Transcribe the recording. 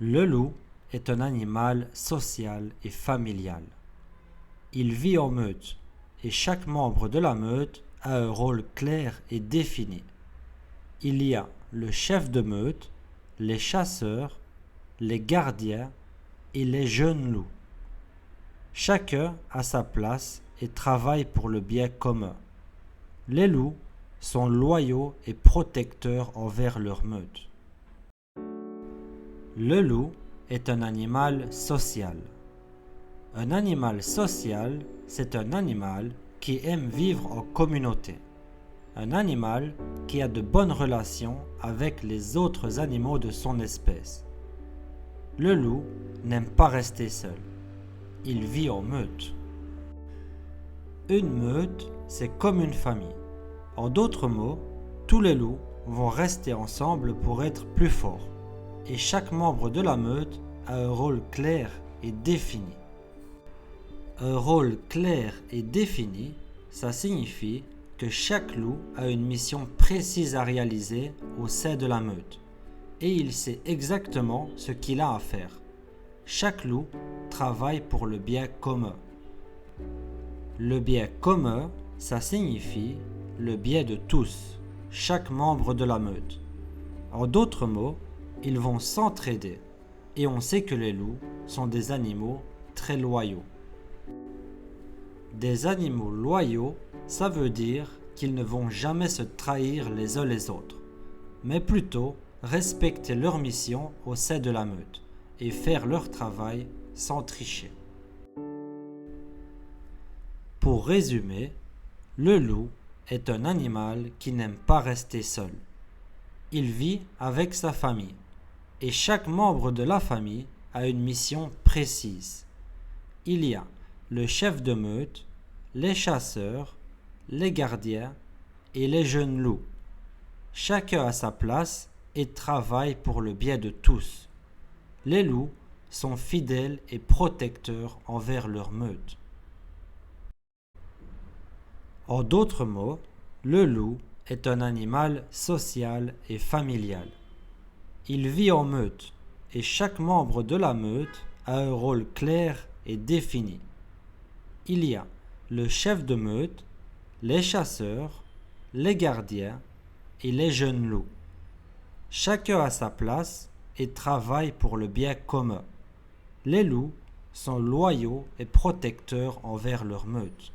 Le loup est un animal social et familial. Il vit en meute et chaque membre de la meute a un rôle clair et défini. Il y a le chef de meute, les chasseurs, les gardiens et les jeunes loups. Chacun a sa place et travaille pour le bien commun. Les loups sont loyaux et protecteurs envers leur meute. Le loup est un animal social. Un animal social, c'est un animal qui aime vivre en communauté. Un animal qui a de bonnes relations avec les autres animaux de son espèce. Le loup n'aime pas rester seul. Il vit en meute. Une meute, c'est comme une famille. En d'autres mots, tous les loups vont rester ensemble pour être plus forts. Et chaque membre de la meute a un rôle clair et défini. Un rôle clair et défini, ça signifie que chaque loup a une mission précise à réaliser au sein de la meute. Et il sait exactement ce qu'il a à faire. Chaque loup travaille pour le bien commun. Le bien commun, ça signifie le bien de tous, chaque membre de la meute. En d'autres mots, ils vont s'entraider et on sait que les loups sont des animaux très loyaux. Des animaux loyaux, ça veut dire qu'ils ne vont jamais se trahir les uns les autres, mais plutôt respecter leur mission au sein de la meute et faire leur travail sans tricher. Pour résumer, le loup est un animal qui n'aime pas rester seul. Il vit avec sa famille et chaque membre de la famille a une mission précise. Il y a le chef de meute, les chasseurs, les gardiens et les jeunes loups. Chacun a sa place et travaille pour le bien de tous. Les loups sont fidèles et protecteurs envers leur meute. En d'autres mots, le loup est un animal social et familial. Il vit en meute et chaque membre de la meute a un rôle clair et défini. Il y a le chef de meute, les chasseurs, les gardiens et les jeunes loups. Chacun a sa place et travaille pour le bien commun. Les loups sont loyaux et protecteurs envers leur meute.